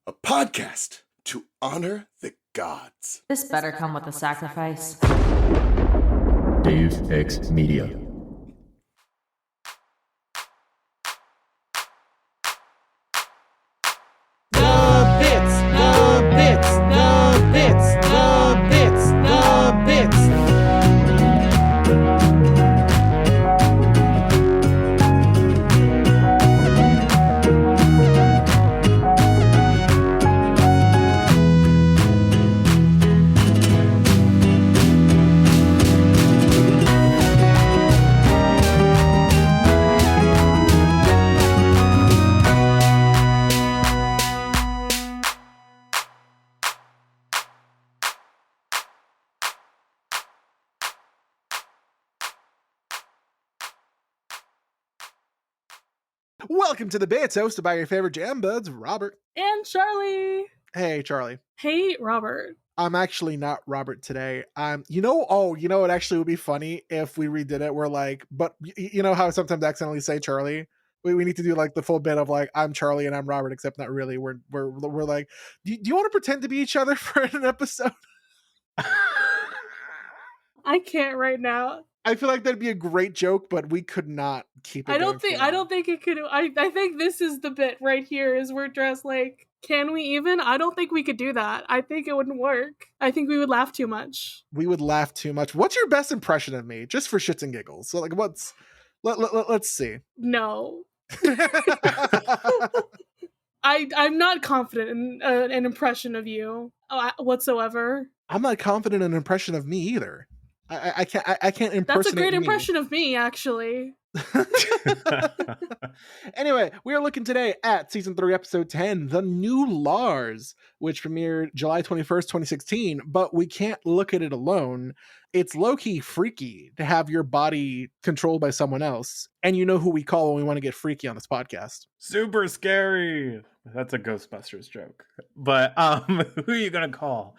a podcast to honor the gods. This better come with a sacrifice. Dave X Media. Welcome to the Bits, hosted by your favorite jam buds, Robert. And Charlie. Hey, Charlie. Hey, Robert. I'm actually not Robert today. You know, it actually would be funny if we redid it. We're like, but you know how I sometimes accidentally say Charlie? We need to do like the full bit of like, I'm Charlie and I'm Robert, except not really. We're like, do you want to pretend to be each other for an episode? I can't right now. I feel like that'd be a great joke, but we could not keep it. I don't think it could. I think this is the bit right here is we're dressed like, can we even? I don't think we could do that. I think it wouldn't work. I think we would laugh too much. We would laugh too much. What's your best impression of me? Just for shits and giggles. So like let's see. No. I'm not confident in an impression of you whatsoever. I'm not confident in an impression of me either. I can't impersonate. That's a great impression of me, actually. Anyway, we are looking today at season 3, episode 10, The New Lars, which premiered July 21st, 2016. But we can't look at it alone. It's low-key freaky to have your body controlled by someone else. And you know who we call when we want to get freaky on this podcast. Super scary. That's a Ghostbusters joke. But who are you gonna call?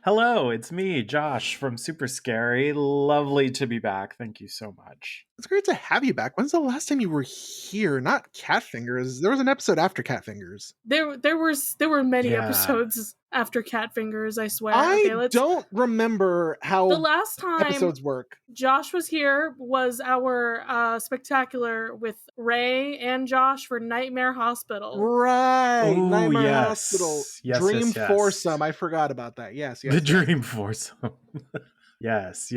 Hello, it's me, Josh from Super Scary. Lovely to be back. Thank you so much. It's great to have you back. When's the last time you were here? Not Catfingers. There was an episode after Catfingers. There were many episodes after Catfingers, I swear. I don't remember how the last time episodes work. Josh was here was our spectacular with Ray and Josh for Nightmare Hospital. Right. Ooh, Nightmare Hospital. Yes, Dream yes. Foursome. I forgot about that. Yes. The Dream Foursome. Yes.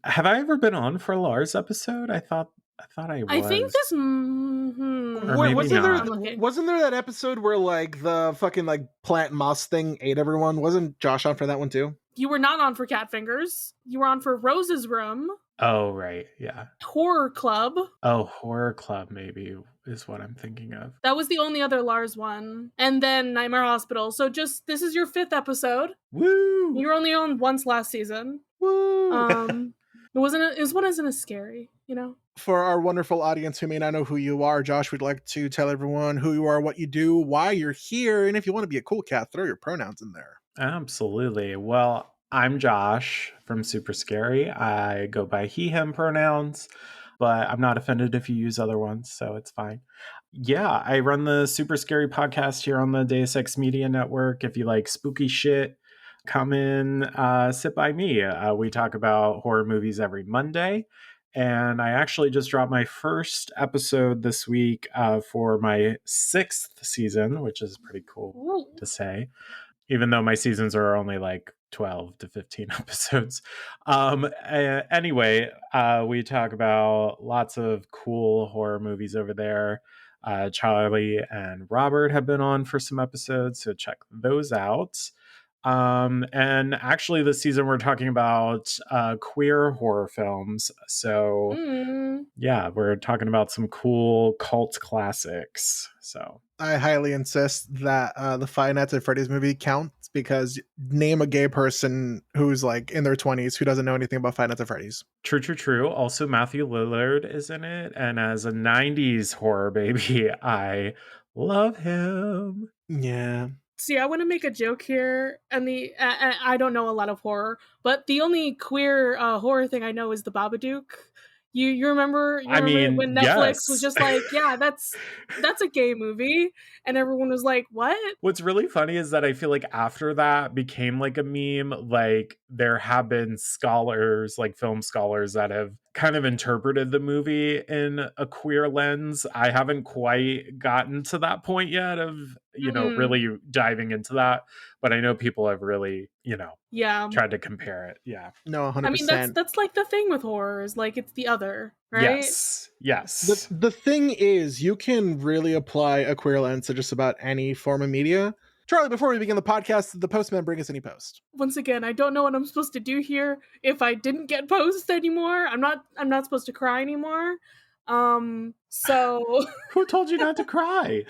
Have I ever been on for a Lars episode? I thought I was. I think this. Or maybe wasn't there that episode where like the fucking like plant moss thing ate everyone? Wasn't Josh on for that one too? You were not on for Catfingers. You were on for Rose's Room. Oh, right. Yeah. Horror Club. Oh, Horror Club maybe is what I'm thinking of. That was the only other Lars one. And then Nightmare Hospital. So this is your 5th episode. Woo! You were only on once last season. Woo! It wasn't as scary, you know? For our wonderful audience who may not know who you are, Josh, we'd like to tell everyone who you are, what you do, why you're here, and if you want to be a cool cat, throw your pronouns in there. Absolutely. Well, I'm Josh from Super Scary. I go by he, him pronouns, but I'm not offended if you use other ones, so it's fine. Yeah, I run the Super Scary podcast here on the Deus Ex Media Network. If you like spooky shit, come in, sit by me. We talk about horror movies every Monday. And I actually just dropped my first episode this week for my 6th season, which is pretty cool to say, even though my seasons are only like 12 to 15 episodes. Anyway, we talk about lots of cool horror movies over there. Charlie and Robert have been on for some episodes, so check those out. And actually this season we're talking about queer horror films. So yeah, we're talking about some cool cult classics. So I highly insist that the Five Nights at Freddy's movie counts, because name a gay person who's like in their 20s who doesn't know anything about Five Nights at Freddy's. True. Also Matthew Lillard is in it, and as a 90s horror baby, I love him. Yeah. See, I want to make a joke here, and I don't know a lot of horror, but the only queer horror thing I know is the Babadook. You remember I mean, when Netflix was yes. just like, yeah, that's a gay movie, and everyone was like, what? What's really funny is that I feel like after that became like a meme, like there have been scholars, like film scholars, that have kind of interpreted the movie in a queer lens. I haven't quite gotten to that point yet of, really diving into that, but I know people have really, Yeah. tried to compare it. Yeah. No, 100%. I mean, that's like the thing with horror is like it's the other, right? Yes. The thing is, you can really apply a queer lens to just about any form of media. Charlie, before we begin the podcast, the postman bring us any post. Once again, I don't know what I'm supposed to do here. If I didn't get posts anymore, I'm not supposed to cry anymore. So Who told you not to cry?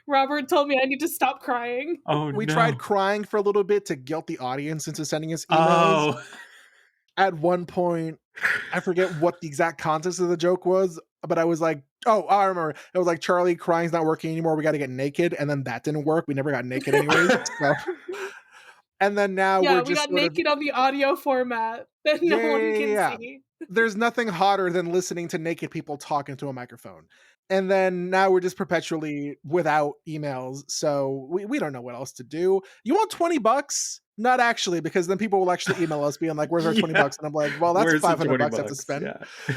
Robert told me I need to stop crying. Oh, We no. tried crying for a little bit to guilt the audience into sending us emails. Oh. At one point, I forget what the exact context of the joke was, but I was like, oh, I remember. It was like, Charlie, crying's not working anymore. We got to get naked. And then that didn't work. We never got naked anyways. So. And then now Yeah, we're we just got naked on the audio format that no one can see. There's nothing hotter than listening to naked people talk into a microphone. And then now we're just perpetually without emails. So we don't know what else to do. You want $20? Not actually, because then people will actually email us being like, where's our $20? And I'm like, well, that's Where's the $500 I have $20? to spend. Yeah.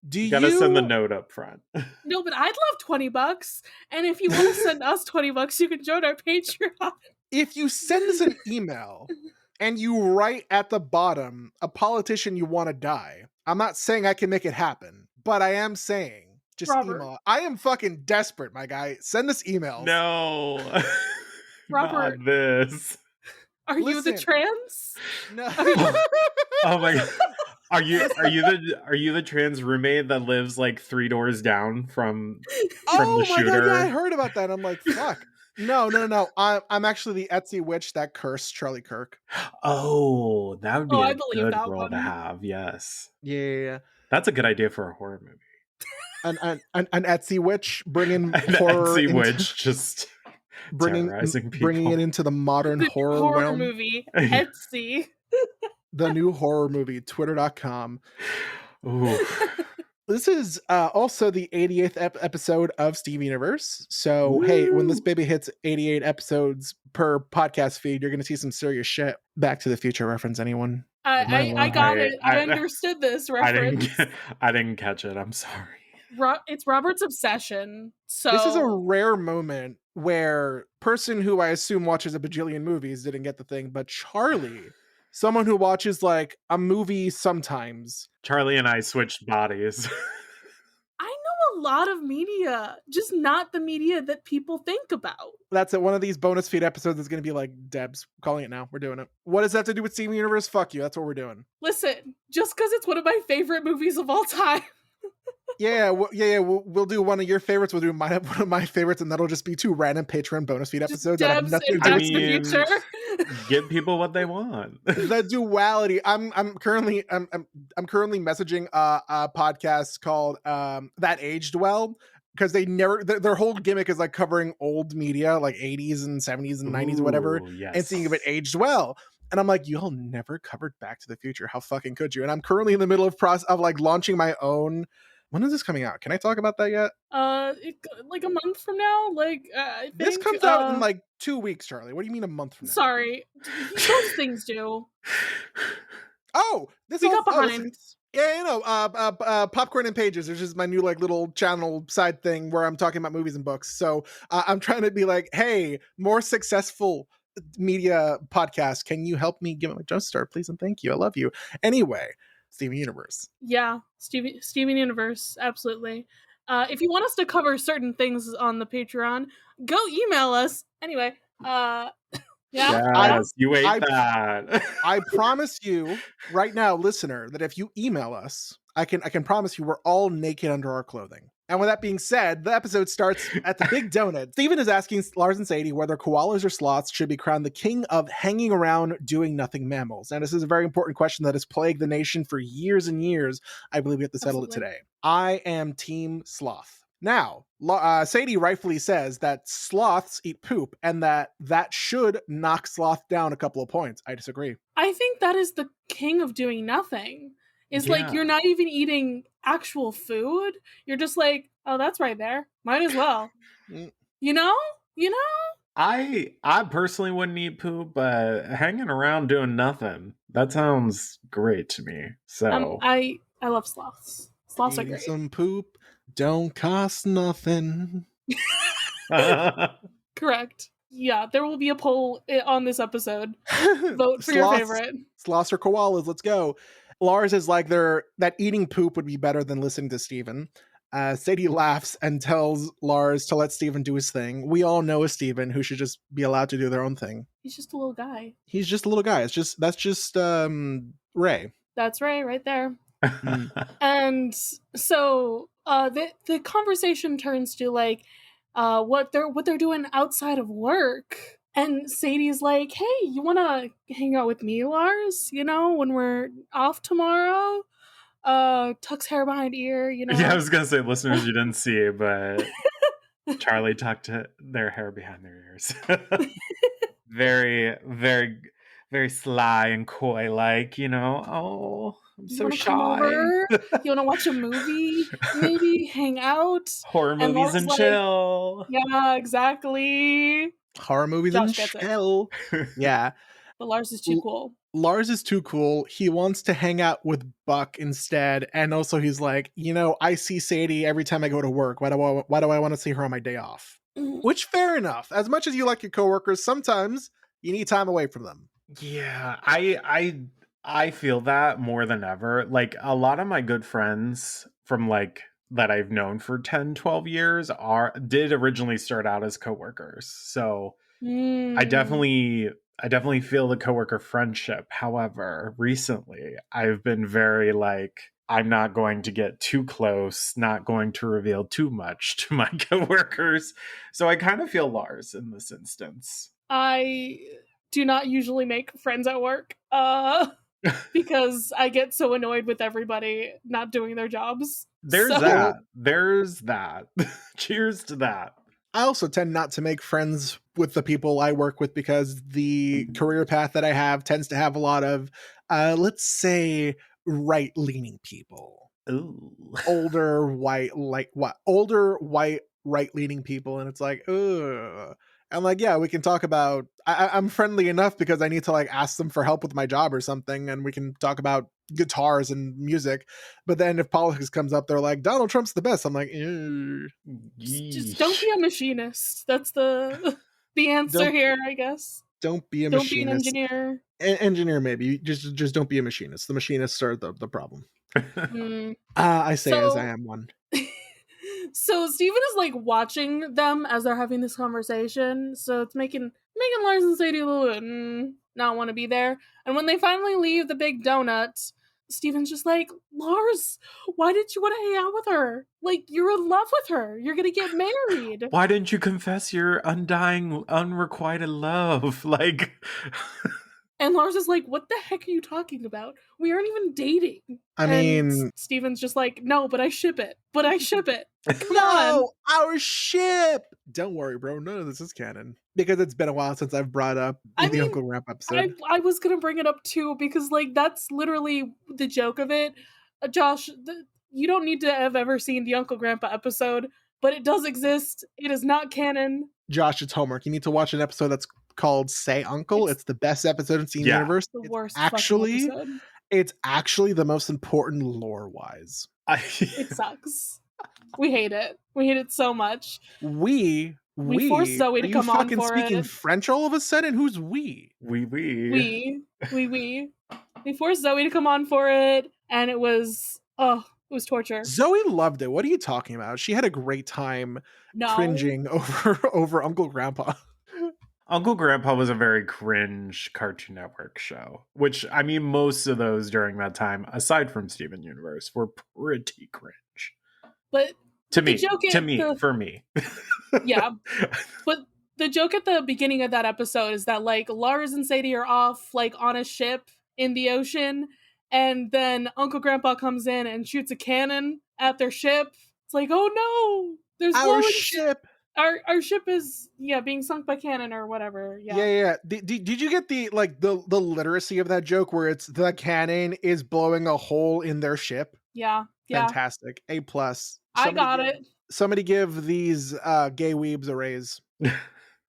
Do you gotta send the note up front. No, but I'd love $20. And if you want to send us $20, you can join our Patreon. If you send us an email and you write at the bottom a politician you want to die, I'm not saying I can make it happen, but I am saying just Robert. email. I am fucking desperate, my guy. Send us emails. No. Robert. Not this. Are you the trans? No. Oh my god. Are you the trans roommate that lives like 3 doors down from the shooter? God, yeah, I heard about that. I'm like, fuck. No. I'm actually the Etsy witch that cursed Charlie Kirk. Oh, that would be I a believe good that role to one. have. Yes. Yeah. That's a good idea for a horror movie. An Etsy witch bringing An horror Etsy into, witch just terrorizing people. bringing it into the modern horror realm. Movie. Etsy. The new horror movie, twitter.com. Ooh. This is also the 88th episode of Steve Universe. So, Woo! Hey, when this baby hits 88 episodes per podcast feed, you're going to see some serious shit. Back to the Future reference, anyone? I got it. I understood this reference. I didn't catch it. I'm sorry. It's Robert's obsession. So this is a rare moment where person who I assume watches a bajillion movies didn't get the thing, but Charlie, someone who watches like a movie sometimes. Charlie and I switched bodies. I know a lot of media, just not the media that people think about. That's it. One of these bonus feed episodes is going to be like, Debs, calling it now. We're doing it. What does that have to do with Steven Universe? Fuck you. That's what we're doing. Listen, just because it's one of my favorite movies of all time. We'll do one of your favorites. We'll do one of my favorites, and that'll just be 2 random Patreon bonus feed episodes that have nothing to do with the future. Give people what they want. The duality. I'm currently messaging a podcast called That Aged Well, because they never their whole gimmick is like covering old media, like 80s and 70s and 90s or whatever, yes. and seeing if it aged well. And I'm like, y'all never covered Back to the Future. How fucking could you? And I'm currently in the middle of like launching my own. When is this coming out? Can I talk about that yet? Like a month from now. I think, this comes out in like 2 weeks, Charlie. What do you mean a month from now? Sorry, those things do. Oh, we got behind. Popcorn and Pages. There's just my new like little channel side thing where I'm talking about movies and books. So I'm trying to be like, hey, more successful media podcast. Can you help me give it a jump start, please? And thank you. I love you. Anyway. Steven Universe. Yeah, Steven Universe, absolutely. If you want us to cover certain things on the Patreon, go email us. Anyway, yeah. Yes, you ate that. I promise you right now, listener, that if you email us, I can promise you we're all naked under our clothing. And with that being said, the episode starts at the Big Donut. Steven is asking Lars and Sadie whether koalas or sloths should be crowned the king of hanging around doing nothing mammals. And this is a very important question that has plagued the nation for years and years. I believe we have to settle it today. I am team sloth. Now, Sadie rightfully says that sloths eat poop and that should knock sloth down a couple of points. I disagree. I think that is the king of doing nothing. is like Yeah. you're not even eating actual food. You're just like, oh, that's right there. Might as well. Mm. You know? You know? I personally wouldn't eat poop, but hanging around doing nothing, that sounds great to me. So I love sloths. Sloths are Eating great. some poop don't cost nothing. Correct. Yeah, there will be a poll on this episode. Vote for your favorite. Sloths or koalas, let's go. Lars is like that eating poop would be better than listening to Steven. Sadie laughs and tells Lars to let Steven do his thing. We all know a Steven who should just be allowed to do their own thing. He's just a little guy. He's just a little guy. That's just Ray. That's right there. Mm. And so the conversation turns to like what they're doing outside of work. And Sadie's like, "Hey, you want to hang out with me, Lars? You know, when we're off tomorrow?" Tucks hair behind ear, you know. Yeah, I was gonna say, listeners, you didn't see, but Charlie tucked their hair behind their ears. Very, very, very sly and coy, like, you know. Oh, I'm You so want to come shy. over? You want to watch a movie? Maybe hang out? Horror And movies Lars and like, chill. Yeah, exactly. Horror movies Josh and gets it. chill. Yeah. But Lars is too cool. Lars is too cool. He wants to hang out with Buck instead. And also he's like, I see Sadie every time I go to work. Why do I want to see her on my day off? Which, fair enough. As much as you like your coworkers, sometimes you need time away from them. Yeah, I feel that more than ever. Like, a lot of my good friends from like that I've known for 10, 12 years did originally start out as coworkers. So I definitely feel the coworker friendship. However, recently I've been very like, I'm not going to get too close, not going to reveal too much to my coworkers. So I kind of feel Lars in this instance. I do not usually make friends at work because I get so annoyed with everybody not doing their jobs. There's So- that. There's that. Cheers to that. I also tend not to make friends with the people I work with because the career path that I have tends to have a lot of, let's say, right-leaning people. Ooh. Older, white, right-leaning people. And it's like, ugh. I'm like, yeah, we can talk about, I'm friendly enough because I need to like ask them for help with my job or something. And we can talk about guitars and music. But then if politics comes up, they're like, Donald Trump's the best. I'm like, ew. just don't be a machinist. That's the answer here, I guess. Don't be a Don't be an machinist. engineer. Engineer, maybe. Just don't be a machinist. The machinists are the problem. Mm. I say as So- I am one. So Steven is like watching them as they're having this conversation. So it's making Lars and Sadie a little bit not want to be there. And when they finally leave the big donut, Steven's just like, Lars, why did you want to hang out with her? Like, you're in love with her. You're gonna get married. Why didn't you confess your undying, unrequited love? Like, And Lars is like, what the heck are you talking about? We aren't even dating. I And mean, Steven's just like, no, but I ship it. But I ship it. Come on. no, our ship. Don't worry, bro. None of this is canon because it's been a while since I've brought up I the mean, Uncle Ramp episode. I was gonna bring it up too because like that's literally the joke of it. Josh, you don't need to have ever seen the Uncle Grandpa episode, but it does exist. It is not canon. Josh, it's homework. You need to watch an episode that's called "Say Uncle." It's the best episode in Steven Yeah. Universe. The It's worst actually, fucking episode. it's actually the most important lore-wise. It sucks. We hate it. We hate it so much. We forced Zoe are to you come on fucking for speaking it. French all of a sudden? Who's we? we. We forced Zoe to come on for it, and it was torture. Zoe loved it. What are you talking about? She had a great time No. cringing over Uncle Grandpa. Uncle Grandpa was a very cringe Cartoon Network show, which, I mean, most of those during that time, aside from Steven Universe, were pretty cringe. But To the me. joke To at me. the- For me. yeah. But the joke at the beginning of that episode is that like Lars and Sadie are off like on a ship in the ocean, and then Uncle Grandpa comes in and shoots a cannon at their ship. It's like, oh no, there's Our glowing ship. our ship is being sunk by cannon or whatever. Yeah. Did you get the the literacy of that joke where it's the cannon is blowing a hole in their ship? Yeah. Fantastic. A plus. I got it. Somebody give these gay weebs a raise.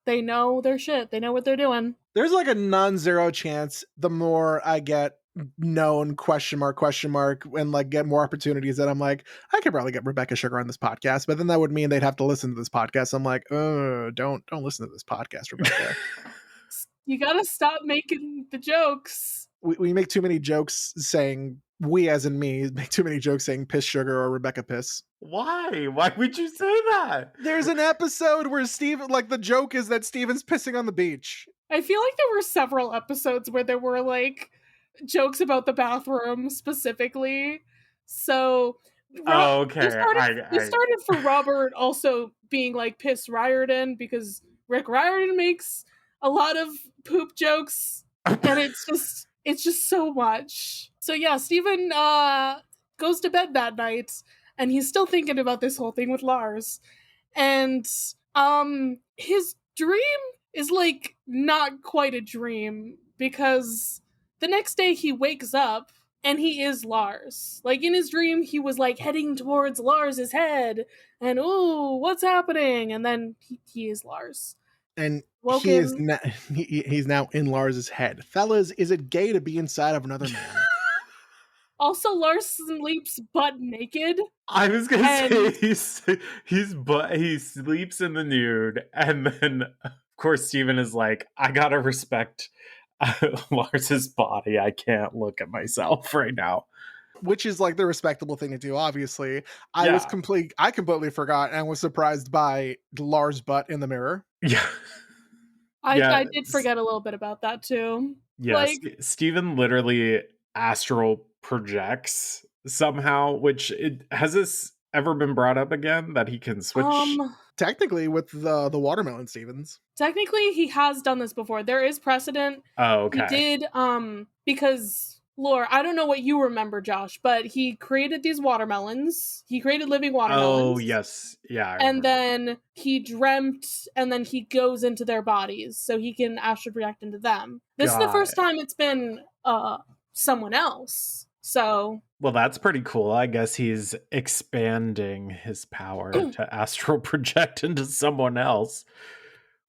They know their shit. They know what they're doing. There's like a non-zero chance the more I get known question mark and like get more opportunities that I'm like, I could probably get Rebecca Sugar on this podcast, but then that would mean they'd have to listen to this podcast. I'm like, oh, don't listen to this podcast, Rebecca. You gotta stop making the jokes. We make too many jokes saying, we as in me make too many jokes saying piss sugar or Rebecca piss. Why would you say that? There's an episode where Steven, like, the joke is that Steven's pissing on the beach. I feel like there were several episodes where there were like jokes about the bathroom specifically. So okay. It started for Robert also being like piss Riordan because Rick Riordan makes a lot of poop jokes and it's just so much. So yeah, Steven goes to bed that night and he's still thinking about this whole thing with Lars. And his dream is like not quite a dream because the next day he wakes up and he is Lars. Like in his dream, he was like heading towards Lars's head and oh, what's happening? And then he is Lars. And he's now in Lars's head. Fellas, is it gay to be inside of another man? Also, Lars sleeps butt naked. I was gonna say he sleeps in the nude, and then of course Steven is like, I gotta respect Lars's body. I can't look at myself right now. Which is like the respectable thing to do, obviously. I completely forgot and was surprised by Lars' butt in the mirror. Yeah. I did forget a little bit about that too. Yes, like, Steven literally astral projects somehow, which has this ever been brought up again that he can switch? Technically with the watermelon Stevens. Technically he has done this before. There is precedent. Oh, okay. He did because Laura, I don't know what you remember, Josh, but he created these watermelons. He created living watermelons. Oh, yes. Yeah. And then he dreamt, and then he goes into their bodies, so he can astral project into them. This is the first time it's been someone else. So. Well, that's pretty cool. I guess he's expanding his power to astral project into someone else.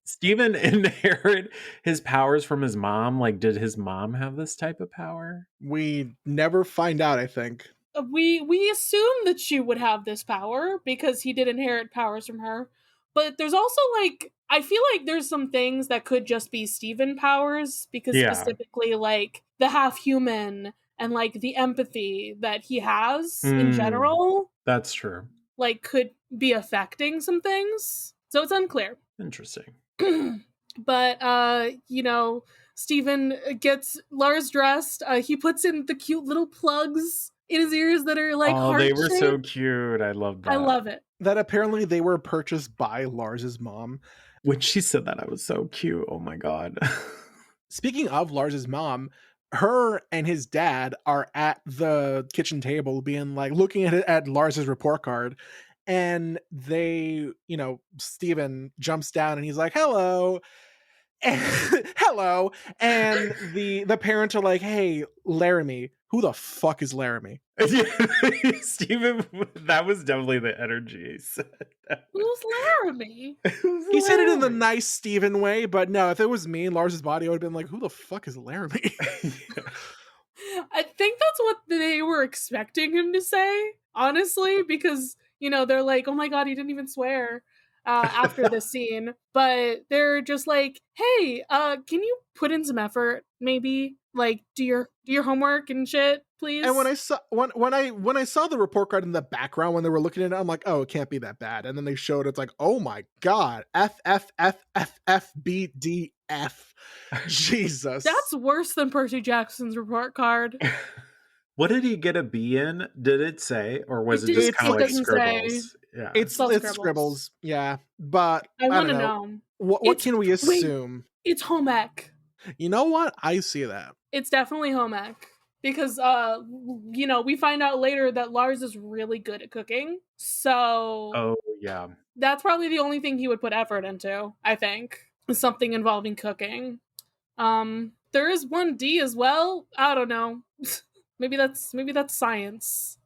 Steven inherited his powers from his mom. Like, did his mom have this type of power? We never find out, I think. We assume that she would have this power because he did inherit powers from her. But there's also, like, I feel like there's some things that could just be Steven powers because specifically, like, the half-human and, like, the empathy that he has in general. That's true. Like, could be affecting some things. So it's unclear. Interesting. But Steven gets Lars dressed. He puts in the cute little plugs in his ears that are like they were so cute. I love that. I love it. That apparently they were purchased by Lars's mom. When she said that, I was so cute. Oh my god. Speaking of Lars's mom, her and his dad are at the kitchen table being like looking at Lars's report card. And they, Steven jumps down and he's like, hello. And, hello. And the parents are like, hey, Laramie. Who the fuck is Laramie? Steven, that was definitely the energy he said. Who's Laramie? He said it in the nice Steven way, but no, if it was me in Lars's body, I would have been like, who the fuck is Laramie? I think that's what they were expecting him to say, honestly, because they're like, oh my god, he didn't even swear after this scene. But they're just like, hey, can you put in some effort, maybe? Like, do your homework and shit, please? And when I saw the report card in the background when they were looking at it, I'm like, oh, it can't be that bad. And then they showed it's like, oh my god, F F F F F B D F. Jesus. That's worse than Percy Jackson's report card. What did he get a B in? Did it say? Or was it just kind of like scribbles? Say. Yeah. It's scribbles. Yeah. But I want to don't know. What can we assume? It's home ec. You know what? I see that. It's definitely home ec. Because, we find out later that Lars is really good at cooking. So. Oh, yeah. That's probably the only thing he would put effort into, I think. Is something involving cooking. There is one D as well. I don't know. maybe that's science.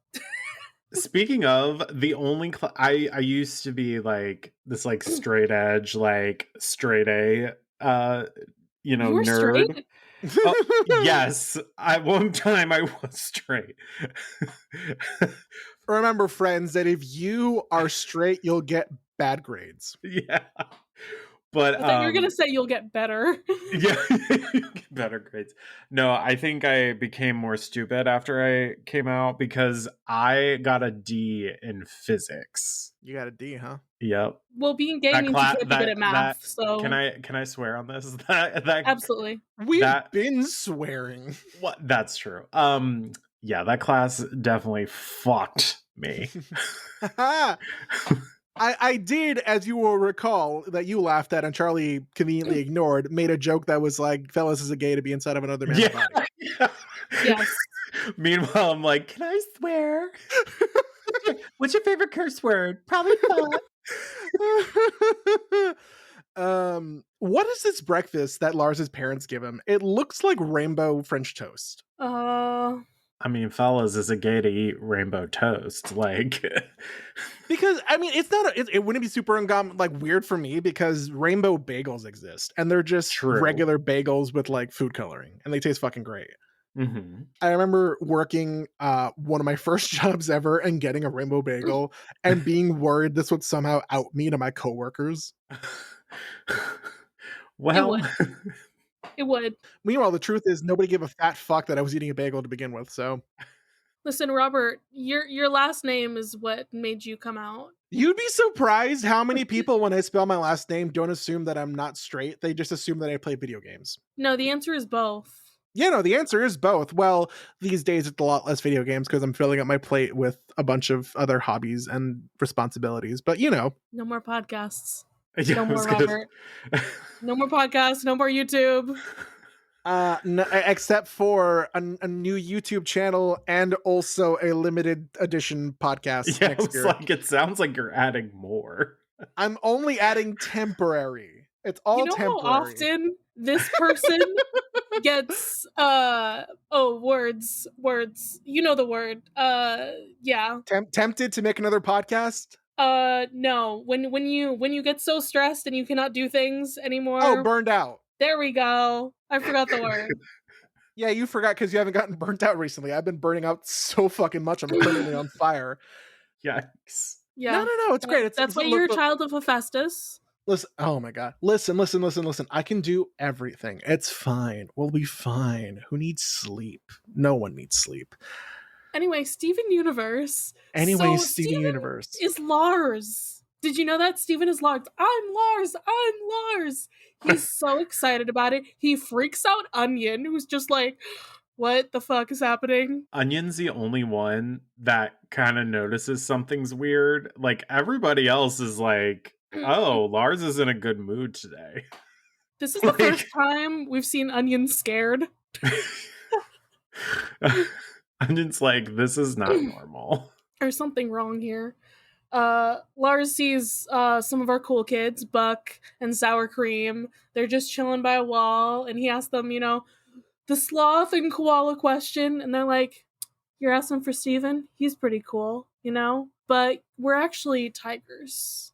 Speaking of, the only I used to be like this like straight edge, like straight A You were nerd. straight? Oh, yes. At one time I was straight. Remember, friends, that if you are straight, you'll get bad grades. Yeah. But I thought you were gonna say you'll get better. yeah, get better grades. No, I think I became more stupid after I came out because I got a D in physics. You got a D, huh? Yep. Well, being gay That means you class can't be good at math, so can I swear on this? That absolutely. We've that been swearing. what that's true. Yeah, that class definitely fucked me. I did, as you will recall, that you laughed at and Charlie conveniently ignored, made a joke that was like, fellas, is it gay to be inside of another man's body? Yeah. Yes. Meanwhile, I'm like, can I swear? What's your favorite curse word? Probably fuck. What is this breakfast that Lars's parents give him? It looks like rainbow French toast. I mean, fellas, is it gay to eat rainbow toast? Like, because I mean, it's not. It wouldn't be super like weird for me because rainbow bagels exist and they're just True. regular bagels with like food coloring and they taste fucking great. mm-hmm. I remember working one of my first jobs ever and getting a rainbow bagel and being worried this would somehow out me to my coworkers. Well, it would. Meanwhile, the truth is nobody gave a fat fuck that I was eating a bagel to begin with. So, listen, Robert, your last name is what made you come out. You'd be surprised how many people, when I spell my last name, don't assume that I'm not straight. They just assume that I play video games. No, the answer is both. Yeah, no, the answer is both. Well, these days it's a lot less video games because I'm filling up my plate with a bunch of other hobbies and responsibilities. But no more podcasts. Yeah, no more Robert. No more podcasts. No more YouTube. No, except for a new YouTube channel and also a limited edition podcast next year. Like it sounds like you're adding more. I'm only adding temporary. It's all temporary. How often this person gets words. You know the word. Yeah. Tempted to make another podcast? No. When you get so stressed and you cannot do things anymore. Oh, burned out. There we go. I forgot the word. Yeah, you forgot because you haven't gotten burnt out recently. I've been burning out so fucking much. I'm currently on fire. Yikes. Yeah. No. It's great. That's why you're a child of Hephaestus. Listen. Oh my god. Listen. I can do everything. It's fine. We'll be fine. Who needs sleep? No one needs sleep. Anyway, Steven Universe. Steven Universe is Lars. Did you know that? Steven is Lars. I'm Lars. He's so excited about it. He freaks out Onion, who's just like, what the fuck is happening? Onion's the only one that kind of notices something's weird. Like, everybody else is like, oh, Lars is in a good mood today. This is the first time we've seen Onion scared. Onion's like, this is not normal. There's something wrong here. Lars sees some of our cool kids, Buck and Sour Cream. They're just chilling by a wall, and he asks them, the sloth and koala question, and they're like, you're asking for Steven? He's pretty cool, but we're actually tigers.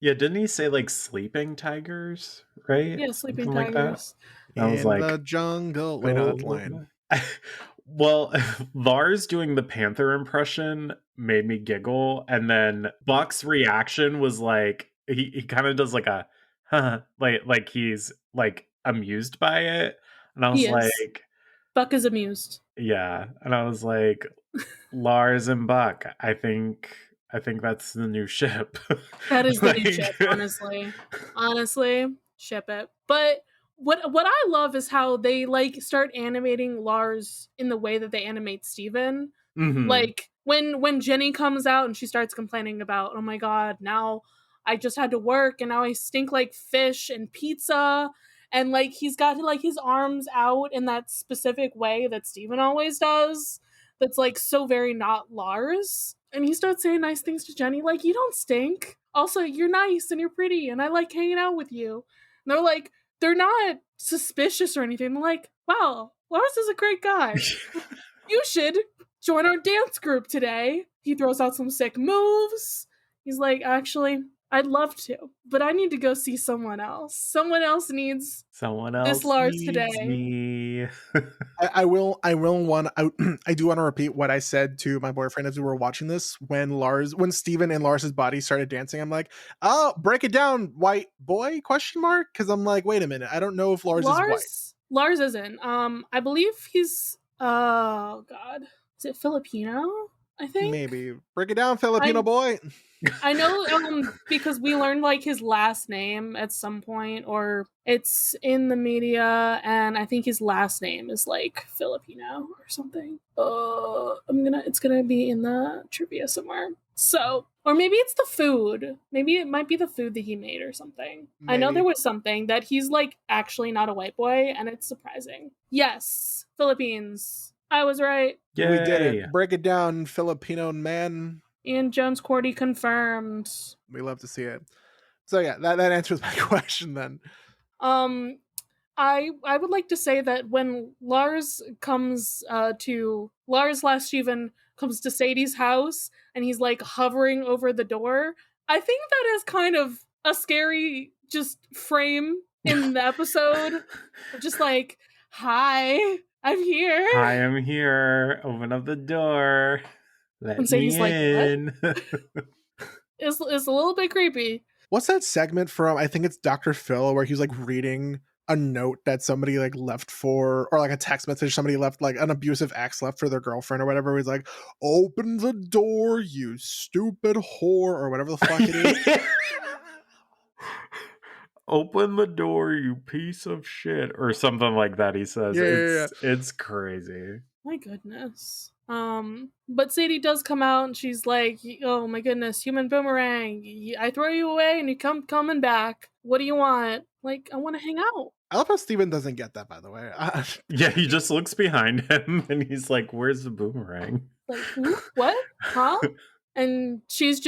Yeah, didn't he say like sleeping tigers, right? Yeah, sleeping Something tigers. Like I was like, the jungle. Wait, no, that's line. Well, Lars doing the Panther impression made me giggle, and then Buck's reaction was like he kind of does like a like he's like amused by it, and I was like, Buck is amused. Yeah, and I was like, Lars and Buck, I think that's the new ship. That is the new ship, honestly, ship it. But what I love is how they like start animating Lars in the way that they animate Steven. Mm-hmm. Like when Jenny comes out and she starts complaining about, oh my god, now I just had to work and now I stink like fish and pizza, and like he's got like his arms out in that specific way that Steven always does. That's like so very not Lars. And he starts saying nice things to Jenny, like, you don't stink. Also, you're nice and you're pretty and I like hanging out with you. And they're like, they're not suspicious or anything. They're like, wow, Lars is a great guy. You should join our dance group today. He throws out some sick moves. He's like, actually, I'd love to, but I need to go see someone else. Someone else needs Someone this else Lars needs today. me. I will want I do want to repeat what I said to my boyfriend as we were watching this when Steven and Lars's body started dancing. I'm like, oh, break it down, white boy, question mark? Because I'm like, wait a minute, I don't know if Lars is white. Lars isn't. I believe he's oh god. Is it Filipino? I think. Maybe. Break it down, Filipino boy. I know because we learned like his last name at some point, or it's in the media, and I think his last name is like Filipino or something. It's gonna be in the trivia somewhere. So, or maybe it's the food. Maybe it might be the food that he made or something. Maybe. I know there was something that he's like actually not a white boy, and it's surprising. Yes, Philippines. I was right. Yay. We did it. Break it down, Filipino man. Ian Jones-Cordy confirmed. We love to see it. So yeah, that answers my question then. I would like to say that when Lars comes Lars / Steven comes to Sadie's house and he's like hovering over the door, I think that is kind of a scary just frame in the episode. Just like, hi, I'm here. I am here. Open up the door. Let me in. Like, what? It's a little bit creepy. What's that segment from? I think it's Dr. Phil, where he's like reading a note that somebody like left for, or like a text message somebody left, like an abusive ex left for their girlfriend or whatever. He's like, "Open the door, you stupid whore," or whatever the fuck it is. Open the door, you piece of shit, or something like that. He says, It's crazy. My goodness. But Sadie does come out and she's like, oh my goodness, human boomerang. I throw you away and you coming back. What do you want? Like, I want to hang out. I love how Steven doesn't get that, by the way. Yeah, he just looks behind him and he's like, where's the boomerang? Like, what? Huh? And she's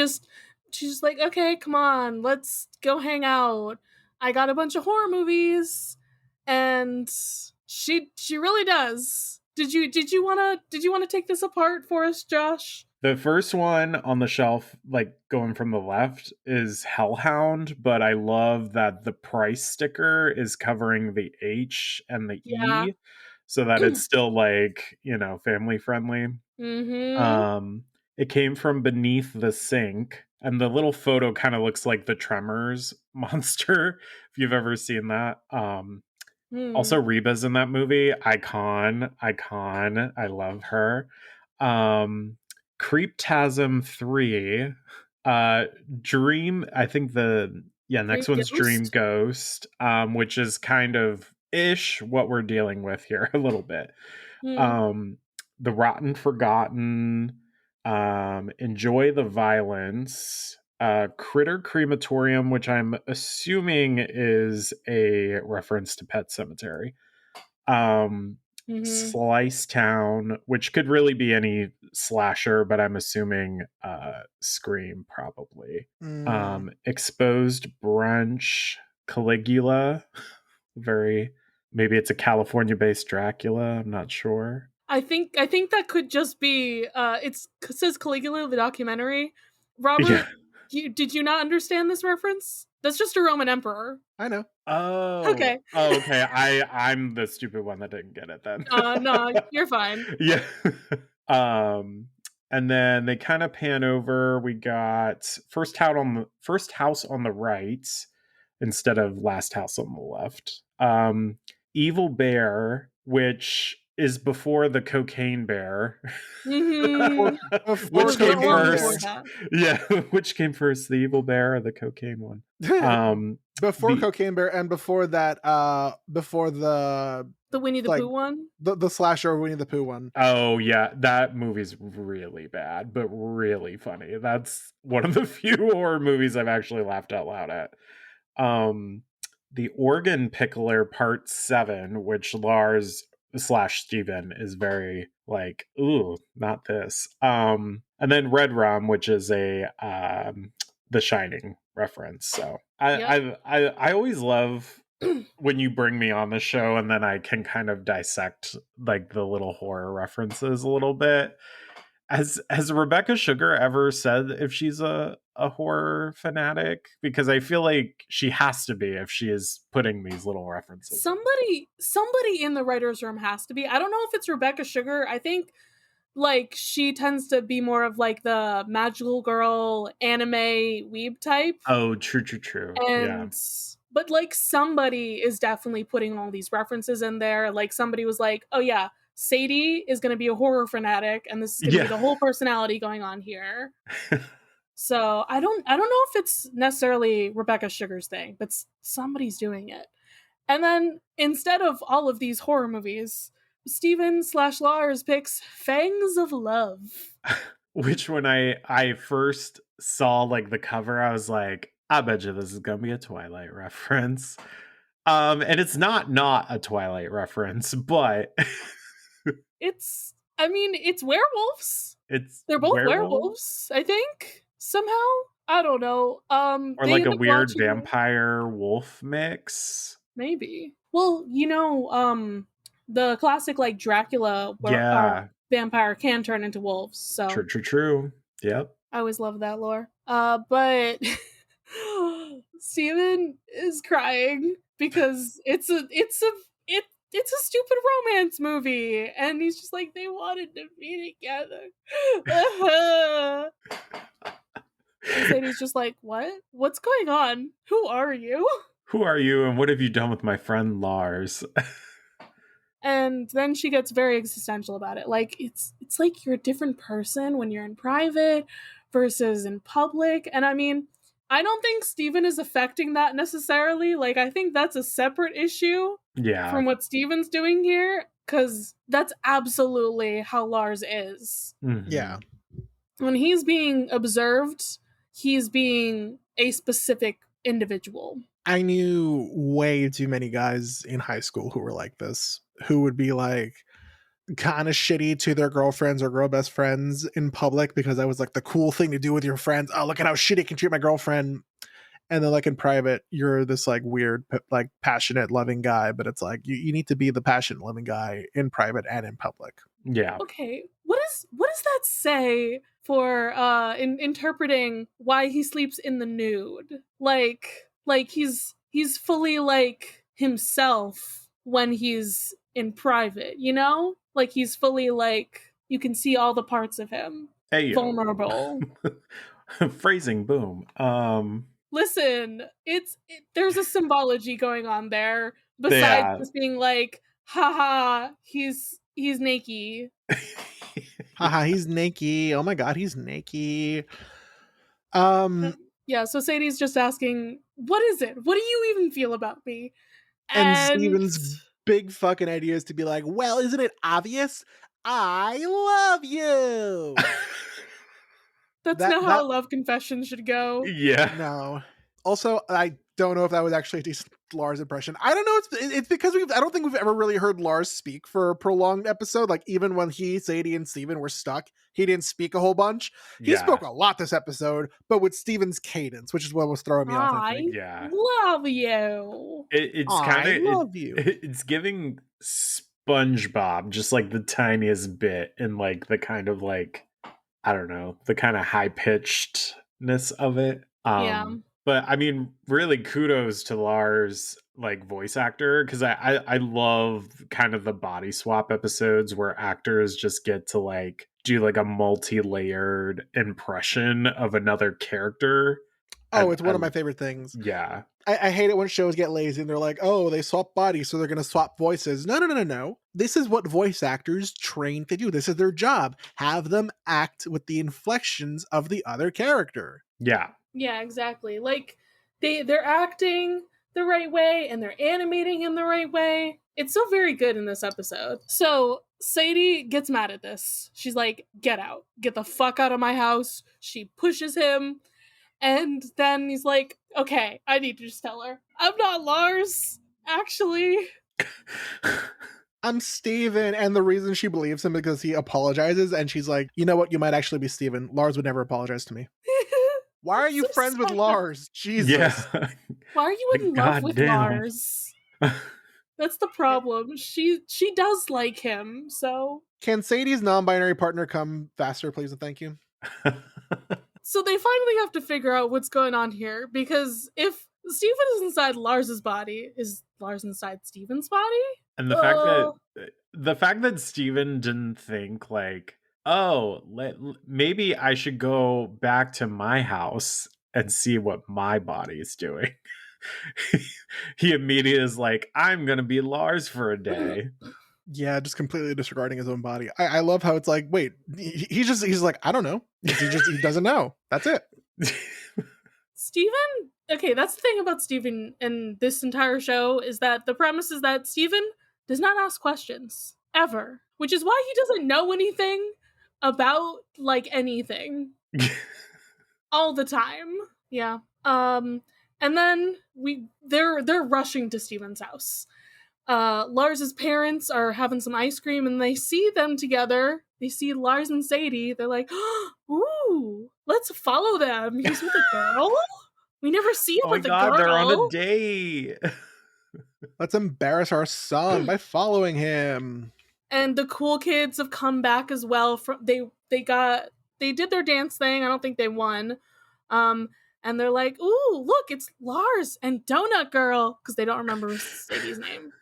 like, okay, come on, let's go hang out. I got a bunch of horror movies. And she really does. Did you want to take this apart for us, Josh? The first one on the shelf, like going from the left, is Hellhound, but I love that the price sticker is covering the H and the E, so that it's still like, family friendly. Mm-hmm. It came from beneath the sink, and the little photo kind of looks like the Tremors monster, if you've ever seen that. Also, Reba's in that movie. Icon. I love her. Creeptasm 3. Dream. I think next one's Dream Ghost, which is kind of ish what we're dealing with here a little bit. The Rotten Forgotten. Enjoy the Violence. Critter Crematorium, which I'm assuming is a reference to Pet Cemetery. Slice Town, which could really be any slasher, but I'm assuming Scream probably. Exposed Brunch, Caligula, maybe it's a California-based Dracula, I'm not sure. I think that could just be it says Caligula the documentary. Robert, did you not understand this reference? That's just a Roman emperor. I know. Oh. Okay. Oh, okay. I'm the stupid one that didn't get it then. No, you're fine. Yeah. And then they kind of pan over. We got first house on the right instead of last house on the left. Evil Bear, which is before the Cocaine Bear. Mm-hmm. Which came first? Yeah, which came first, the Evil Bear or the Cocaine one? Before Cocaine Bear, and before that, before the Winnie the Pooh one, the slasher Winnie the Pooh one. Oh yeah, that movie's really bad, but really funny. That's one of the few horror movies I've actually laughed out loud at. The Organ Pickler Part 7, which Lars / Steven is very like, ooh, not this. And then Red Rum, which is a the Shining reference. So Yep. I always love when you bring me on the show and then I can kind of dissect like the little horror references a little bit. Has Rebecca Sugar ever said if she's a horror fanatic? Because I feel like she has to be if she is putting these little references in. Somebody in the writer's room has to be. I don't know if it's Rebecca Sugar. I think like she tends to be more of like the magical girl anime weeb type. Oh, true. Yeah. And but like somebody is definitely putting all these references in there. Like somebody was like, "Oh yeah, Sadie is going to be a horror fanatic and this is going to be Yeah. the whole personality going on here." So, I don't know if it's necessarily Rebecca Sugar's thing, but somebody's doing it. And then instead of all of these horror movies, Steven/Lars picks Fangs of Love. Which when I first saw like the cover, I was like, I bet you this is gonna be a Twilight reference. And it's not a Twilight reference, but It's werewolves. it's They're both werewolf werewolves, I think. Somehow. I don't know. or They like end a up weird watching vampire wolf mix. maybe. Well, the classic like Dracula where Yeah, vampire can turn into wolves. So true. Yep. I always love that lore. But Steven is crying because it's a stupid romance movie, and he's just like they wanted to be together. And Sadie's just like, what? What's going on? Who are you? Who are you and what have you done with my friend Lars? And then she gets very existential about it. Like it's like you're a different person when you're in private versus in public. And I mean, I don't think Steven is affecting that necessarily. Like I think that's a separate issue Yeah. from what Steven's doing here, because that's absolutely how Lars is. Mhm. Yeah. When he's being observed, he's being a specific individual. I knew way too many guys in high school who were like this, who would be like kind of shitty to their girlfriends or girl best friends in public because that was like the cool thing to do with your friends. Oh, look at how shitty I can treat my girlfriend. And then like in private, you're this like weird, like passionate, loving guy, but it's like you need to be the passionate, loving guy in private and in public. Yeah. Okay, what does that say for in interpreting why he sleeps in the nude? Like he's fully like himself when he's in private, you know? Like he's fully like you can see all the parts of him. Hey, Vulnerable. phrasing, boom. Listen, there's a symbology going on there besides Yeah. just being like, haha, he's naked. Haha, he's naked. Oh my god, he's naked. Yeah, so Sadie's just asking, what is it? What do you even feel about me? And Steven's big fucking idea is to be like, well, isn't it obvious? I love you. That's not how a love confession should go. Yeah. No. Also, I don't know if that was actually a decent Lars impression. I don't know. It's because I don't think we've ever really heard Lars speak for a prolonged episode. Like even when he, Sadie, and Steven were stuck, he didn't speak a whole bunch. He spoke a lot this episode, but with Steven's cadence, which is what was throwing me off. I think. Yeah. Love you. It's kind of love you. It's giving SpongeBob just like the tiniest bit in like the kind of like I don't know, the kind of high pitchedness of it. Yeah. But I mean, really kudos to Lars, like voice actor, because I love kind of the body swap episodes where actors just get to like do like a multi-layered impression of another character. Oh, it's one of my favorite things. Yeah. I hate it when shows get lazy and they're like, oh, they swap bodies, so they're going to swap voices. No. This is what voice actors train to do. This is their job. Have them act with the inflections of the other character. Yeah. Yeah, exactly. Like they're acting the right way and they're animating in the right way. It's so very good in this episode. So Sadie gets mad at this. She's like, get out. Get the fuck out of my house. She pushes him. And then he's like, okay, I need to just tell her. I'm not Lars, actually. I'm Steven. And the reason she believes him is because he apologizes. And she's like, you know what? You might actually be Steven. Lars would never apologize to me. Why are That's you so friends with sad. Lars? Jesus. Yeah. Why are you in love with Goddamn. Lars? That's the problem. She does like him, so Can Sadie's non-binary partner come faster, please, and thank you? so they finally have to figure out what's going on here, because if Steven is inside Lars's body, is Lars inside Steven's body? And Uh, the fact that Steven didn't think like, oh, maybe I should go back to my house and see what my body is doing. He immediately is like, I'm gonna be Lars for a day. Yeah, just completely disregarding his own body. I love how it's like, wait, he's like, I don't know. He doesn't know. That's it. Steven, okay, that's the thing about Steven in this entire show, is that the premise is that Steven does not ask questions ever, which is why he doesn't know anything about like anything all the time. Yeah. And then they're rushing to Steven's house. Lars's parents are having some ice cream and they see them together. They see Lars and Sadie. They're like, ooh, let's follow them. He's with a girl? We never see him Oh my with a god, girl. they're on a date. Let's embarrass our son by following him. And the cool kids have come back as well. They did their dance thing. I don't think they won. And they're like, ooh, look, it's Lars and Donut Girl, because they don't remember Sadie's name.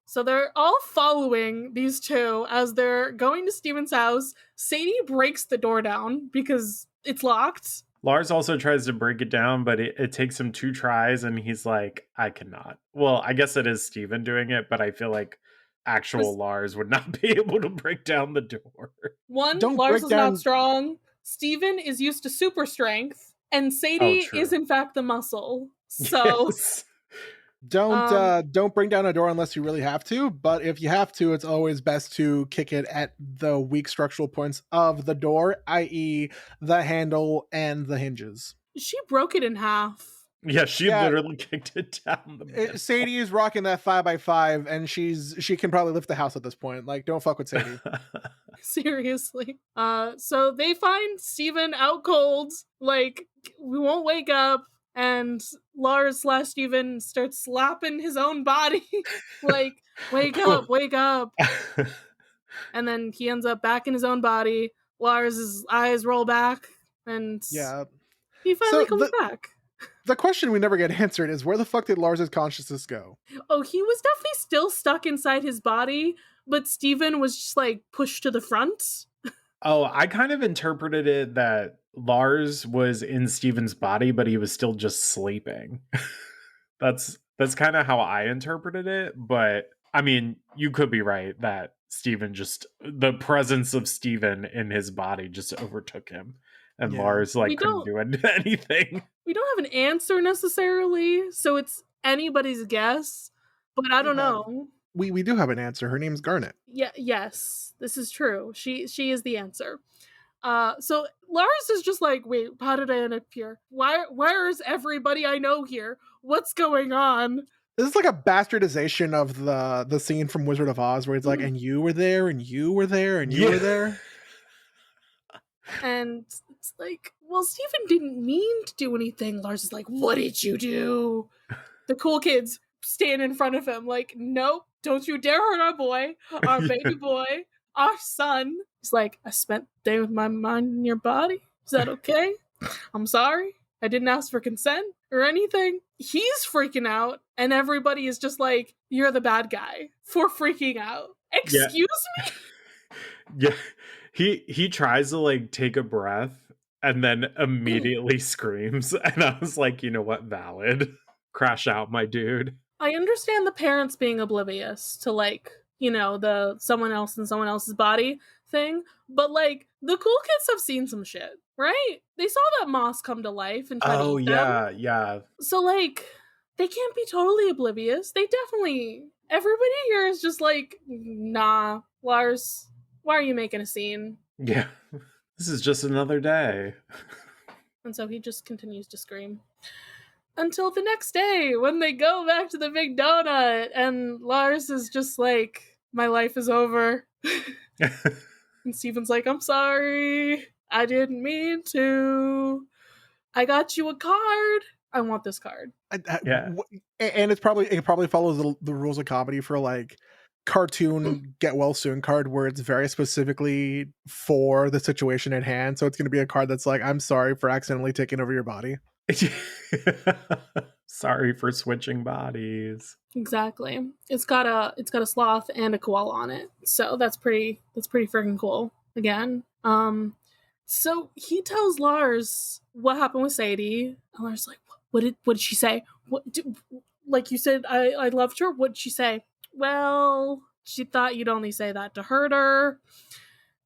So they're all following these two as they're going to Steven's house. Sadie breaks the door down because it's locked. Lars also tries to break it down, but it takes him 2 tries, and he's like, I cannot. Well, I guess it is Steven doing it, but I feel like actual Lars would not be able to break down the door. Lars is not strong. Steven is used to super strength, and Sadie is in fact the muscle. So yes. Don't bring down a door unless you really have to, but if you have to, it's always best to kick it at the weak structural points of the door, i.e. the handle and the hinges. She broke it in half. Yeah, she literally kicked it down the middle. Sadie is rocking that 5x5 and she can probably lift the house at this point. Like, don't fuck with Sadie. Seriously. So they find Steven out cold, like, we won't wake up. And Lars/Steven starts slapping his own body. Like, wake up, wake up. And then he ends up back in his own body. Lars' eyes roll back. And he finally comes back. The question we never get answered is, where the fuck did Lars' consciousness go? Oh, he was definitely still stuck inside his body, but Steven was just like pushed to the front. Oh, I kind of interpreted it that Lars was in Steven's body, but he was still just sleeping. That's kind of how I interpreted it. But I mean, you could be right that the presence of Steven in his body just overtook him. And Lars couldn't do anything. We don't have an answer necessarily, so it's anybody's guess. But I don't know. We do have an answer. Her name's Garnet. Yes, this is true. She is the answer. So Lars is just like, wait, how did I end up here? Where is everybody I know here? What's going on? This is like a bastardization of the scene from Wizard of Oz where it's like, and you were there, and you were there, and you were there. And it's like, well, Steven didn't mean to do anything. Lars is like, what did you do? The cool kids stand in front of him like, nope, don't you dare hurt our boy, our baby boy, our son. He's like, I spent the day with my mind in your body. Is that okay? I'm sorry. I didn't ask for consent or anything. He's freaking out, and everybody is just like, you're the bad guy for freaking out. Excuse me? Yeah. He tries to like take a breath and then immediately screams. And I was like, you know what? Valid. Crash out, my dude. I understand the parents being oblivious to like, the someone else in someone else's body thing, but like the cool kids have seen some shit, right? They saw that moss come to life and try to eat them. Yeah. So like they can't be totally oblivious. Everybody here is just like, nah, Lars, why are you making a scene? Yeah. This is just another day. And so he just continues to scream. Until the next day, when they go back to the big donut, and Lars is just like, my life is over. And Steven's like, I'm sorry. I didn't mean to. I got you a card. I want this card. Yeah. And it probably follows the rules of comedy for like cartoon get well soon card, where it's very specifically for the situation at hand. So it's going to be a card that's like, I'm sorry for accidentally taking over your body. Sorry for switching bodies. Exactly. It's got a sloth and a koala on it. So that's pretty freaking cool. Again. So he tells Lars what happened with Sadie. And Lars is like, what did she say? Like you said, I loved her. What did she say? Well, she thought you'd only say that to hurt her.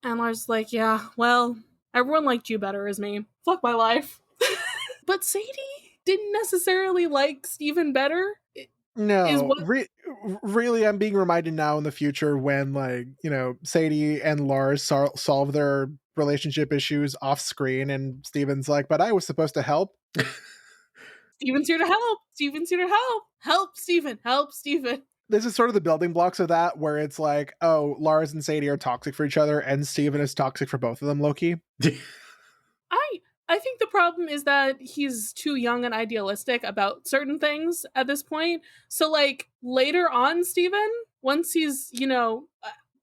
And Lars is like, yeah, well, everyone liked you better as me. Fuck my life. But Sadie didn't necessarily like Steven better. No, really, I'm being reminded now in the future when, like, you know, Sadie and Lars solve their relationship issues off screen, and Steven's like, but I was supposed to help. Steven's here to help. Steven's here to help. Help, Steven. Help, Steven. This is sort of the building blocks of that, where it's like, oh, Lars and Sadie are toxic for each other, and Steven is toxic for both of them, low-key. I think the problem is that he's too young and idealistic about certain things at this point. So, like, later on, Steven, once he's, you know,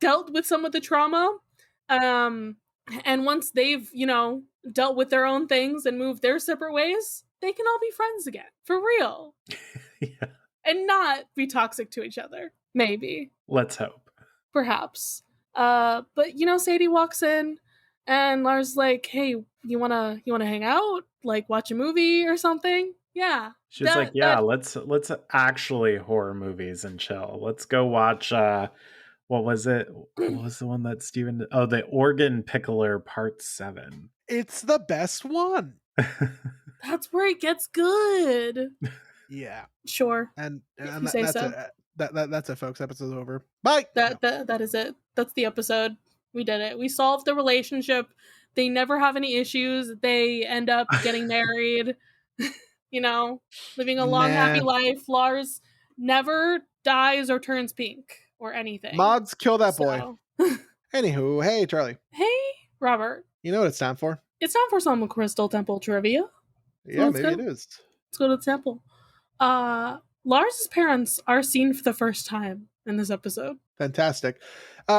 dealt with some of the trauma, and once they've, you know, dealt with their own things and moved their separate ways, they can all be friends again. For real. Yeah. And not be toxic to each other. Maybe. Let's hope. Perhaps. But, you know, Sadie walks in, and Lars like, hey, you wanna hang out? Like, watch a movie or something? Yeah. She's like, yeah, let's actually horror movies and chill. Let's go watch what was it? What was the one that Steven The Organ Pickler Part 7. It's the best one. That's where it gets good. Yeah. Sure. And that's so. That's it, folks. Episode's over. Bye. That is it. That's the episode. We did it. We solved the relationship. They never have any issues. They end up getting married, you know, living a long, happy life. Lars never dies or turns pink or anything. Mods, kill that boy. Anywho, hey, Charlie. Hey, Robert. You know what it's time for? It's time for some Crystal Temple trivia. Yeah, maybe it is. Let's go to the temple. Lars' parents are seen for the first time in this episode. Fantastic.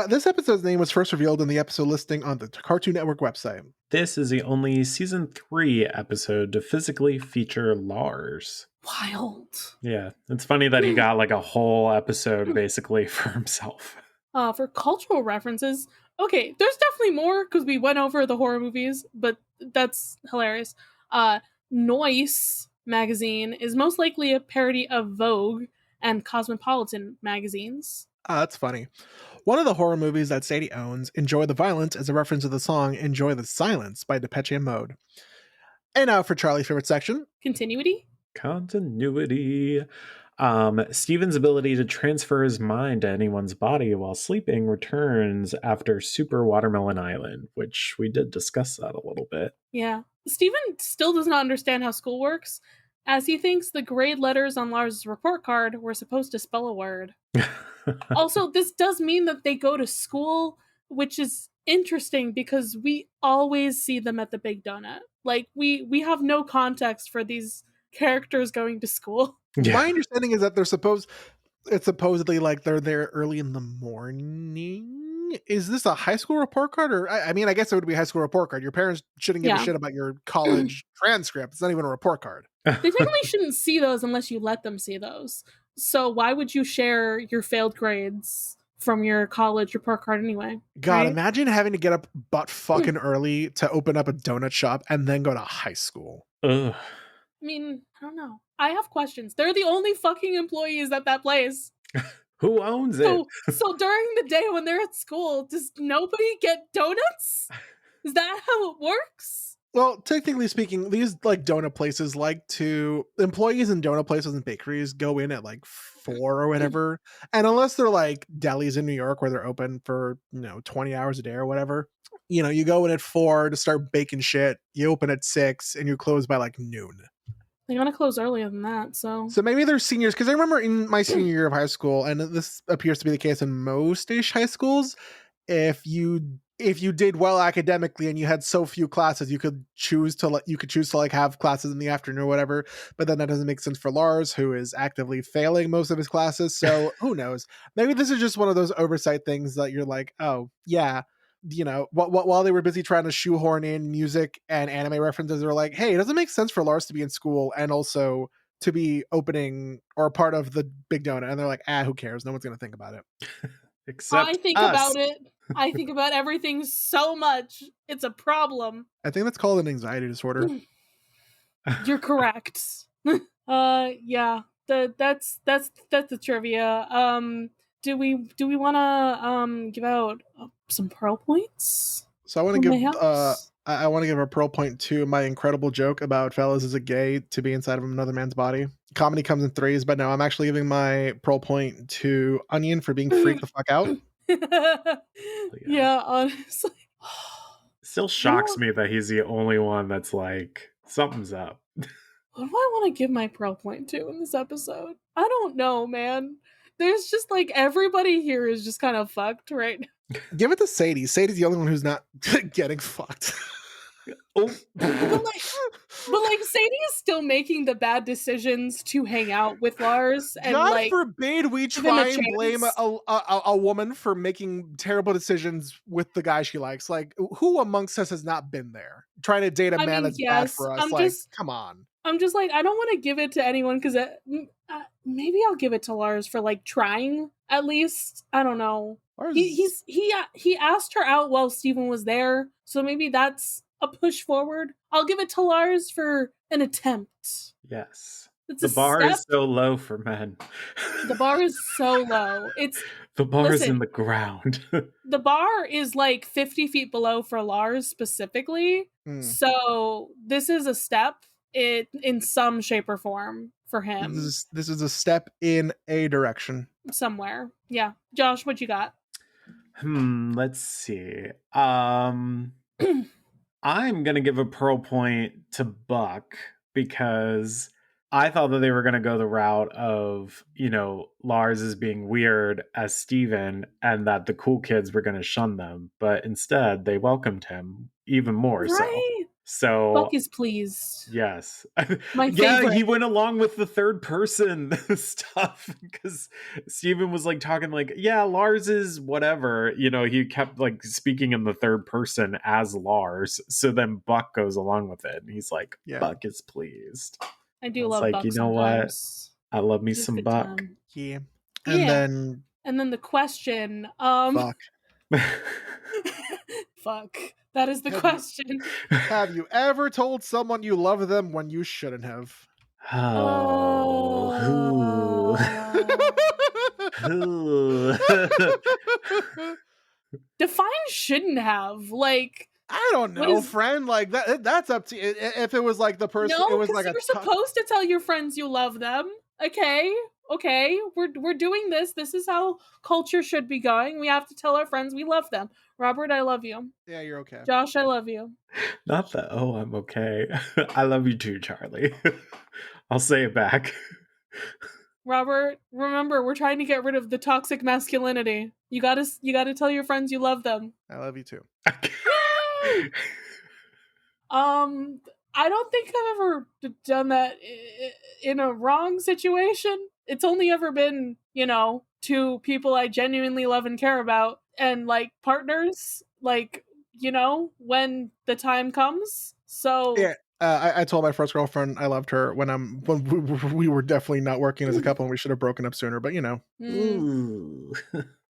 This episode's name was first revealed in the episode listing on the Cartoon Network website. This is the only season 3 episode to physically feature Lars. Wild. Yeah, it's funny that he got like a whole episode basically for himself. For cultural references, okay, there's definitely more because we went over the horror movies, but that's hilarious. Noise magazine is most likely a parody of Vogue and Cosmopolitan magazines. That's funny. One of the horror movies that Sadie owns, Enjoy the Violence, is a reference to the song Enjoy the Silence by Depeche Mode. And now for Charlie's favorite section. Continuity. Steven's ability to transfer his mind to anyone's body while sleeping returns after Super Watermelon Island, which we did discuss that a little bit. Yeah. Steven still does not understand how school works, as he thinks the grade letters on Lars' report card were supposed to spell a word. Also, this does mean that they go to school, which is interesting because we always see them at the Big Donut. Like, we have no context for these characters going to school. Yeah. My understanding is that it's supposedly like they're there early in the morning. Is this a high school report card? Or I mean, I guess it would be a high school report card. Your parents shouldn't give a shit about your college transcript. It's not even a report card. They technically shouldn't see those unless you let them see those. So why would you share your failed grades from your college report card anyway? God, right? Imagine having to get up butt fucking early to open up a donut shop and then go to high school. Ugh. I mean, I don't know. I have questions. They're the only fucking employees at that place. Who owns it? So during the day when they're at school, does nobody get donuts? Is that how it works? Well, technically speaking, these like donut places employees in donut places and bakeries go in at like 4 or whatever. And unless they're like delis in New York where they're open for, 20 hours a day or whatever, you go in at 4 to start baking shit. You open at 6 and you close by like noon. They gotta close earlier than that, so maybe they're seniors, because I remember in my senior year of high school, and this appears to be the case in most-ish high schools, if you if you did well academically and you had so few classes, you could choose to like have classes in the afternoon or whatever. But then that doesn't make sense for Lars, who is actively failing most of his classes. So who knows? Maybe this is just one of those oversight things that you're like, oh yeah, while they were busy trying to shoehorn in music and anime references, they're like, hey, it doesn't make sense for Lars to be in school and also to be opening or part of the Big Donut. And they're like, who cares? No one's gonna think about it. Except I think us. about it. I think about everything so much. It's a problem. I think that's called an anxiety disorder. You're correct. Yeah. That's the trivia. Do we want to give out some pearl points? So I want to give I want to give a pearl point to my incredible joke about fellas is it gay to be inside of another man's body. Comedy comes in threes, but no, I'm actually giving my pearl point to Onion for being freaked the fuck out. Yeah, honestly. Still shocks me that he's the only one that's like, something's up. What do I want to give my pearl point to in this episode? I don't know, man. There's just like everybody here is just kind of fucked right now. Give it to Sadie. Sadie's the only one who's not getting fucked. Oh. But like Sadie is still making the bad decisions to hang out with Lars, and God like forbid we try and blame a woman for making terrible decisions with the guy she likes. Like, who amongst us has not been there trying to date a man that's bad for us? Come on. I'm just like, I don't want to give it to anyone because maybe I'll give it to Lars for like trying at least. I don't know. He asked her out while Steven was there, so maybe that's a push forward. I'll give it to Lars for an attempt. Yes. It's the bar is so low for men. The bar is so low. The bar is in the ground. The bar is like 50 feet below for Lars specifically. So this is a step in some shape or form for him. This is a step in a direction. Somewhere. Yeah. Josh, what you got? Let's see. I'm going to give a pearl point to Buck because I thought that they were going to go the route of, Lars is being weird as Steven and that the cool kids were going to shun them. But instead, they welcomed him even more so. Buck is pleased. Yes. My favorite. Yeah, he went along with the third person stuff because Steven was like talking like, yeah, Lars is whatever. He kept like speaking in the third person as Lars. So then Buck goes along with it. And he's like, Buck is pleased. I do love Buck. You know sometimes. What? I love me some Buck. Time. Yeah. And then the question. Fuck. Fuck. That is the question. Have you ever told someone you love them when you shouldn't have? Define shouldn't have. Like, I don't know, friend. Like that's up to you. If it was like the person, no, it was like you're supposed to tell your friends you love them. Okay, we're doing this. This is how culture should be going. We have to tell our friends we love them. Robert, I love you. Yeah, you're okay. Josh, I love you. Not that. Oh, I'm okay. I love you too, Charlie. I'll say it back. Robert, remember, we're trying to get rid of the toxic masculinity. You gotta tell your friends you love them. I love you too. I don't think I've ever done that in a wrong situation. It's only ever been, to people I genuinely love and care about, and like partners, like, when the time comes. So yeah. I told my first girlfriend I loved her when we were definitely not working as a couple and we should have broken up sooner, but Ooh.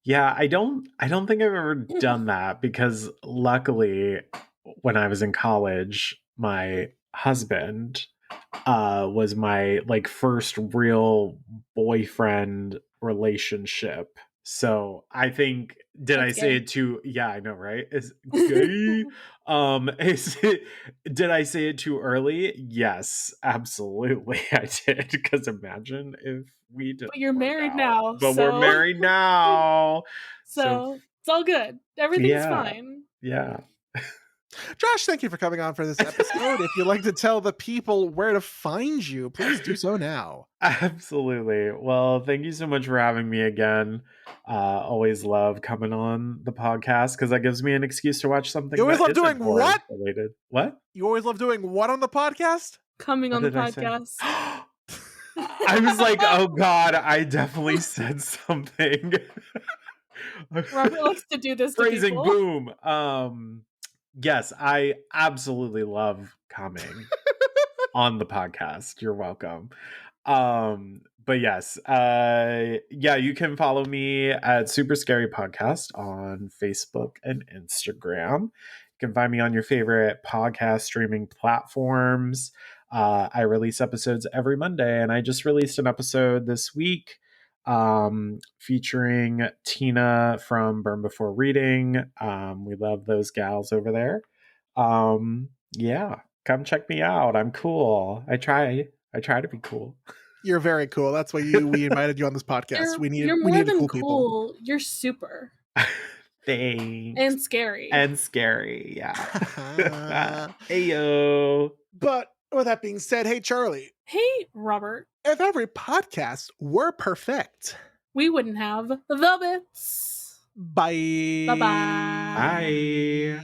Yeah, I don't think I've ever done that because luckily when I was in college, my husband was my like first real boyfriend relationship. So I think did I say it too? Yeah, I know, right? Is gay? Did I say it too early? Yes, absolutely, I did. Because imagine if we did. But you're married now. But we're married now. So it's all good. Everything's fine. Yeah. Josh, thank you for coming on for this episode. If you'd like to tell the people where to find you, please do so now. Absolutely. Well, thank you so much for having me again. Always love coming on the podcast because that gives me an excuse to watch something. You always that love doing isn't horror what? related. What? You always love doing what on the podcast? Coming What on the did I say? podcast. I was like, oh God, I definitely said something. Robert likes to do this to Phrasing people. boom. Yes, I absolutely love coming on the podcast. You're welcome. But yes, yeah, you can follow me at Super Scary Podcast on Facebook and Instagram. You can find me on your favorite podcast streaming platforms. I release episodes every Monday, and I just released an episode this week featuring Tina from Burn Before Reading. We love those gals over there. Yeah, come check me out. I'm cool. I try to be cool. You're very cool. That's why we invited you on this podcast. You're more needed than cool people. You're super. Thanks. And scary. And scary, yeah. Heyo. But with that being said, hey Charlie. Hey Robert. If every podcast were perfect, we wouldn't have the bits. Bye. Bye-bye. Bye.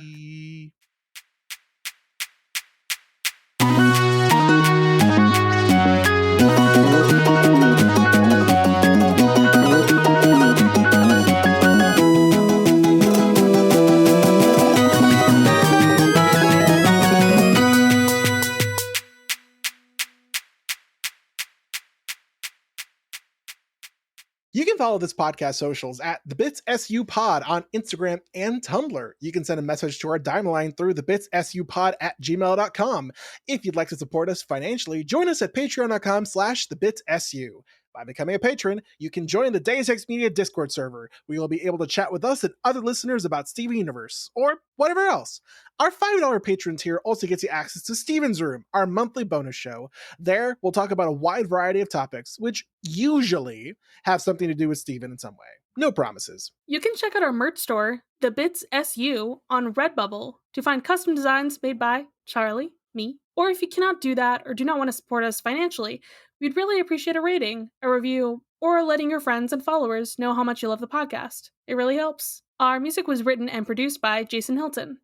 You can follow this podcast socials at The Bits SU Pod on Instagram and Tumblr. You can send a message to our dime line through thebitsupod@gmail.com. If you'd like to support us financially, join us at patreon.com/thebitsu. By becoming a patron, you can join the Deus Ex Media Discord server, where you'll be able to chat with us and other listeners about Steven Universe, or whatever else. Our $5 patron tier also gets you access to Steven's Room, our monthly bonus show. There, we'll talk about a wide variety of topics, which usually have something to do with Steven in some way. No promises. You can check out our merch store, The Bits SU, on Redbubble to find custom designs made by Charlie, me. Or if you cannot do that or do not want to support us financially, we'd really appreciate a rating, a review, or letting your friends and followers know how much you love the podcast. It really helps. Our music was written and produced by Jason Hilton.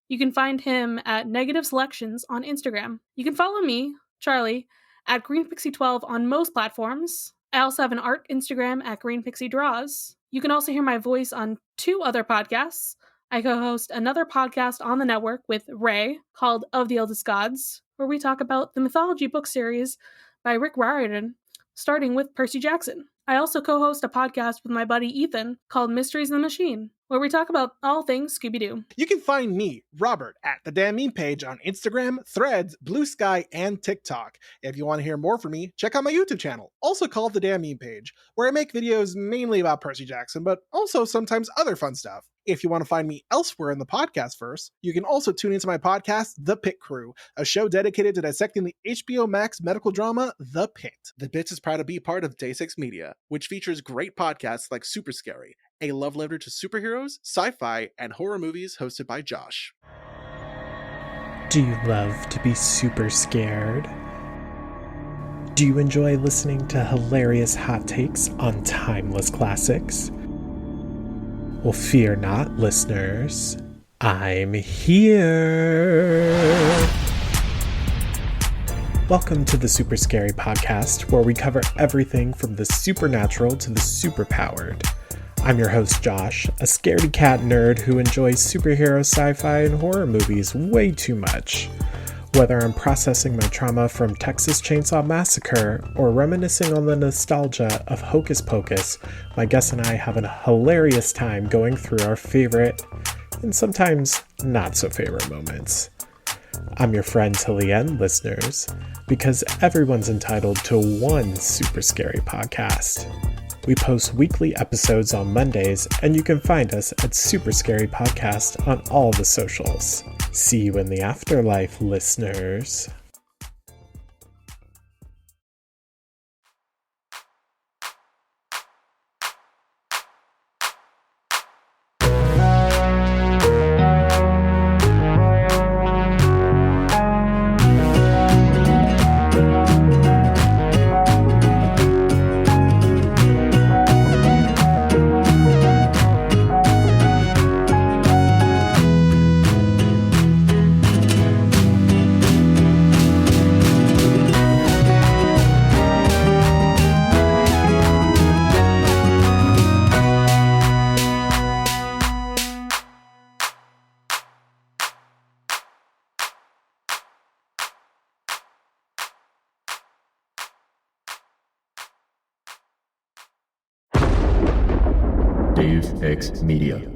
You can find him at Negative Selections on Instagram. You can follow me, Charlie, at GreenPixie12 on most platforms. I also have an art Instagram at GreenPixieDraws. You can also hear my voice on 2 other podcasts. I co-host another podcast on the network with Ray called Of the Eldest Gods, where we talk about the mythology book series by Rick Riordan, starting with Percy Jackson. I also co-host a podcast with my buddy Ethan called Mysteries in the Machine, where we talk about all things Scooby-Doo. You can find me, Robert, at the Damn Meme page on Instagram, Threads, Blue Sky, and TikTok. If you want to hear more from me, check out my YouTube channel, also called the Damn Meme page, where I make videos mainly about Percy Jackson, but also sometimes other fun stuff. If you want to find me elsewhere in the podcast verse, you can also tune into my podcast, The Pit Crew, a show dedicated to dissecting the HBO Max medical drama, The Pit. The Bits is proud to be part of Deus Ex Media, which features great podcasts like Super Scary, a love letter to superheroes, sci-fi, and horror movies hosted by Josh. Do you love to be super scared? Do you enjoy listening to hilarious hot takes on timeless classics? Well, fear not, listeners. I'm here. Welcome to the Super Scary Podcast, where we cover everything from the supernatural to the superpowered. I'm your host, Josh, a scaredy cat nerd who enjoys superhero, sci-fi, and horror movies way too much. Whether I'm processing my trauma from Texas Chainsaw Massacre or reminiscing on the nostalgia of Hocus Pocus, my guests and I have a hilarious time going through our favorite and sometimes not so favorite moments. I'm your friend till the end, listeners, because everyone's entitled to one super scary podcast. We post weekly episodes on Mondays, and you can find us at Super Scary Podcast on all the socials. See you in the afterlife, listeners. Dave X Media.